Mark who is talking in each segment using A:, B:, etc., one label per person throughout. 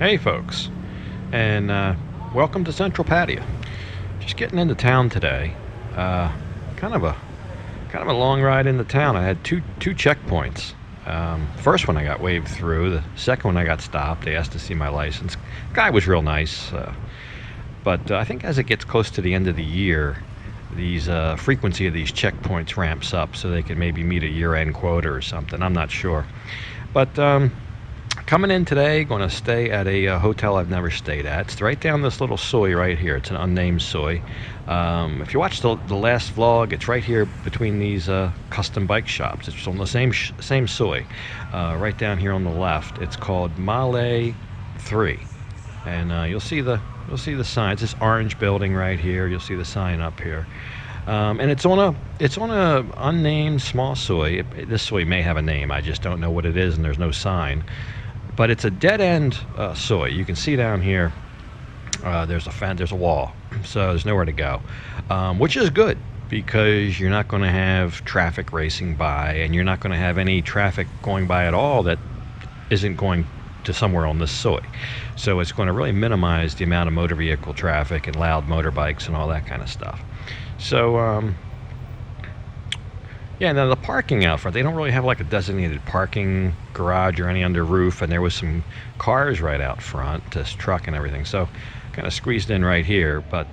A: Hey folks, and welcome to Central Pattaya. Just getting into town today. Kind of a long ride into town. I had two checkpoints. First one I got waved through. The second one I got stopped. They asked to see my license. Guy was real nice, but I think as it gets close to the end of the year, these frequency of these checkpoints ramps up, so they can maybe meet a year-end quota or something. I'm not sure, but. Coming in today, going to stay at a hotel I've never stayed at. It's right down this little soi right here. It's an unnamed soi. If you watched the last vlog, it's right here between these custom bike shops. It's on the same soi, right down here on the left. It's called Malee 3, and you'll see the sign. It's this orange building right here. You'll see the sign up here. And it's on a unnamed small soi. This soi may have a name. I just don't know what it is, and there's no sign. But it's a dead-end soi. You can see down here. There's a wall, so there's nowhere to go, which is good because you're not going to have traffic racing by, and you're not going to have any traffic going by at all that isn't going to somewhere on this soi. So it's going to really minimize the amount of motor vehicle traffic and loud motorbikes and all that kind of stuff. So yeah, now the parking out front, they don't really have like a designated parking garage or any under roof, and there was some cars right out front, this truck and everything, so kind of squeezed in right here, but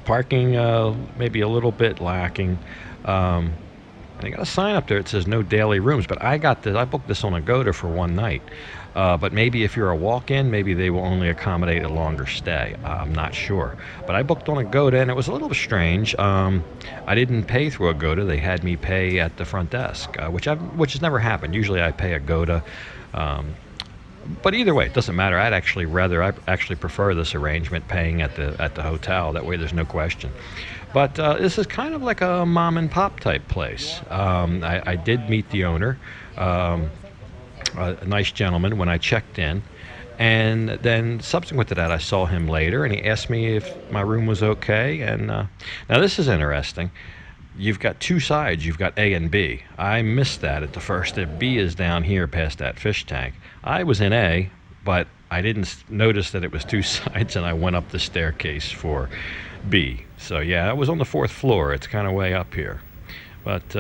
A: parking maybe a little bit lacking. And they got a sign up there that says no daily rooms, but I booked this on Agoda for one night. But maybe if you're a walk-in, maybe they will only accommodate a longer stay. I'm not sure. But I booked on Agoda, and it was a little strange. I didn't pay through Agoda. They had me pay at the front desk, which has never happened. Usually I pay Agoda. But either way, it doesn't matter. I actually prefer this arrangement, paying at the hotel. That way there's no question. But this is kind of like a mom and pop type place. I did meet the owner, a nice gentleman, when I checked in, and then subsequent to that I saw him later, and he asked me if my room was okay. And now this is interesting. You've got two sides. You've got A and B. I missed that at the first. B is down here past that fish tank. I was in A, but I didn't notice that it was two sides, and I went up the staircase for B. So yeah, I was on the 4th floor. It's kind of way up here, but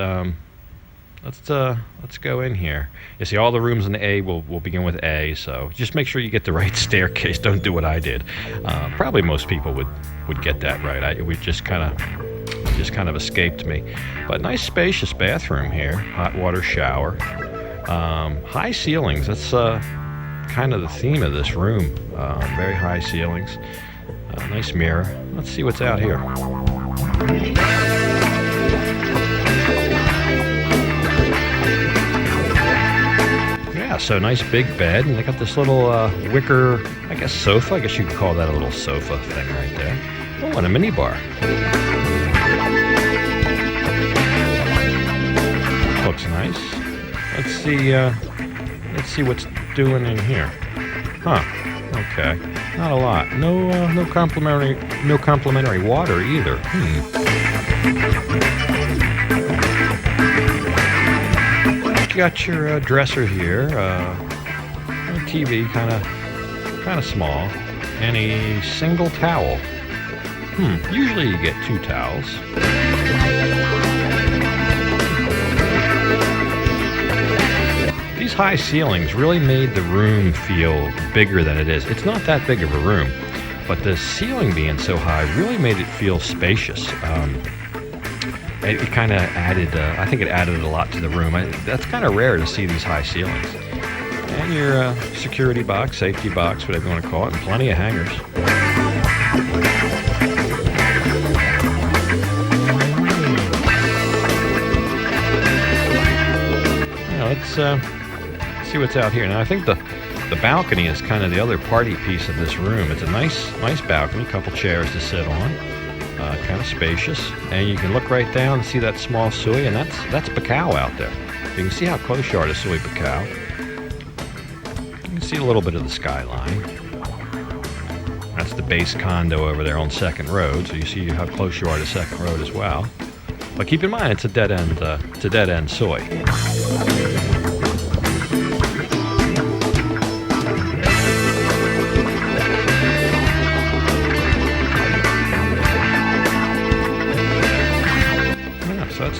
A: let's go in here. You see, all the rooms in the A will begin with A, so just make sure you get the right staircase. Don't do what I did. Probably most people would get that right. It just kind of escaped me. But nice spacious bathroom here, hot water shower, high ceilings. That's kind of the theme of this room. Very high ceilings. Nice mirror. Let's see what's out here. Yeah, so nice big bed, and they got this little wicker, I guess sofa. I guess you could call that a little sofa thing right there. Oh, and a mini bar. Looks nice. Let's see what's doing in here. Huh. Okay. Not a lot. No complimentary water either. You got your dresser here. TV, kind of small, and a single towel. Usually you get two towels. These high ceilings really made the room feel bigger than it is. It's not that big of a room, but the ceiling being so high really made it feel spacious. It kind of added, I think it added a lot to the room. That's kind of rare to see these high ceilings. And your security box, safety box, whatever you want to call it, and plenty of hangers. Let's see what's out here. Now I think the balcony is kind of the other party piece of this room. It's a nice balcony, a couple chairs to sit on, kind of spacious, and you can look right down and see that small soi, and that's Buakhao out there. You can see how close you are to Soi Buakhao. You can see a little bit of the skyline. That's the base condo over there on 2nd Road, so you see how close you are to 2nd Road as well. But keep in mind, it's a dead end soi.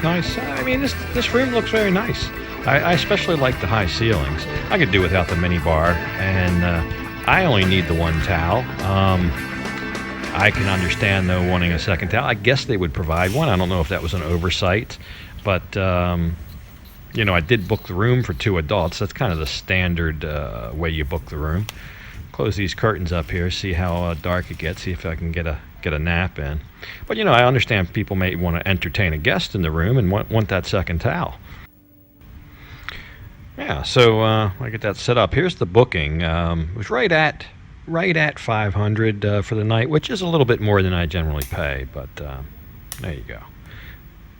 A: nice. I mean, this room looks very nice. I especially like the high ceilings. I could do without the mini bar, and I only need the one towel. I can understand though wanting a second towel. I guess they would provide one. I don't know if that was an oversight, but you know, I did book the room for 2 adults. That's kind of the standard way you book the room. Close these curtains up here, see how dark it gets, see if I can get a nap in. But you know, I understand people may want to entertain a guest in the room and want that second towel. Yeah, so I get that set up. Here's the booking. It was right at 500 for the night, which is a little bit more than I generally pay, but there you go.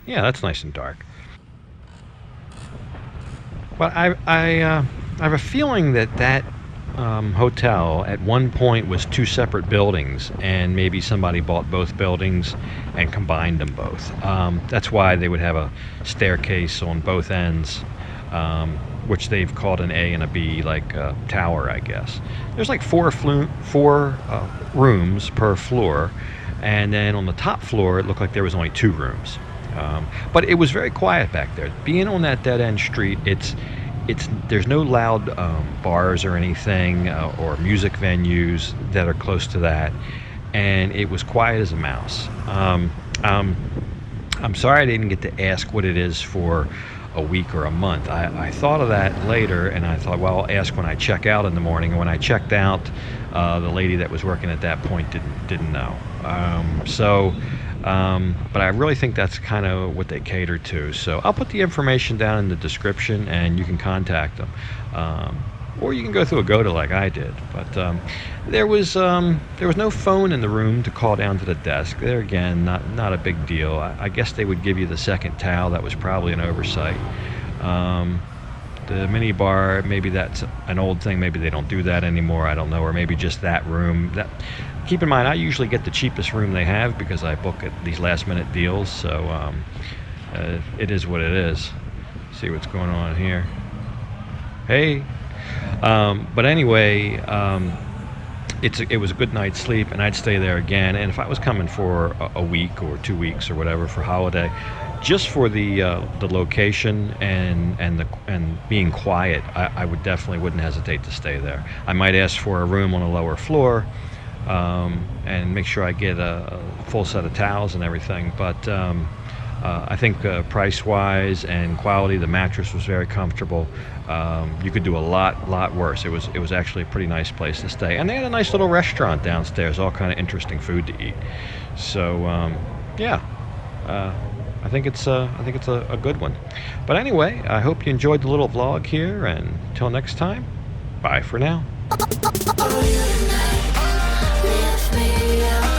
A: Yeah, that's nice and dark. But I have a feeling that hotel at one point was 2 separate buildings, and maybe somebody bought both buildings and combined them both. That's why they would have a staircase on both ends, which they've called an A and a B, like a tower, I guess. There's like four rooms per floor, and then on the top floor it looked like there was only 2 rooms. But it was very quiet back there. Being on that dead-end street, there's no loud bars or anything, or music venues that are close to that, and it was quiet as a mouse. I'm sorry I didn't get to ask what it is for a week or a month. I thought of that later, and I thought, well, I'll ask when I check out in the morning. And when I checked out, the lady that was working at that point didn't know. But I really think that's kind of what they cater to. So I'll put the information down in the description, and you can contact them. Or you can go through Agoda like I did. But there was no phone in the room to call down to the desk. There again, not a big deal. I guess they would give you the second towel. That was probably an oversight. The mini bar, maybe that's an old thing. Maybe they don't do that anymore. I don't know. Or maybe just that room. Keep in mind, I usually get the cheapest room they have because I book at these last-minute deals. So it is what it is. See what's going on here. Hey. But anyway, it was a good night's sleep, and I'd stay there again. And if I was coming for a week or 2 weeks or whatever for holiday, just for the location and being quiet, I wouldn't hesitate to stay there. I might ask for a room on a lower floor, and make sure I get a full set of towels and everything. But I think price-wise and quality, the mattress was very comfortable. You could do a lot worse. It was actually a pretty nice place to stay, and they had a nice little restaurant downstairs, all kind of interesting food to eat. So yeah, I think it's a good one. But anyway, I hope you enjoyed the little vlog here, and until next time, bye for now.
B: Oh, you and I, lift me up.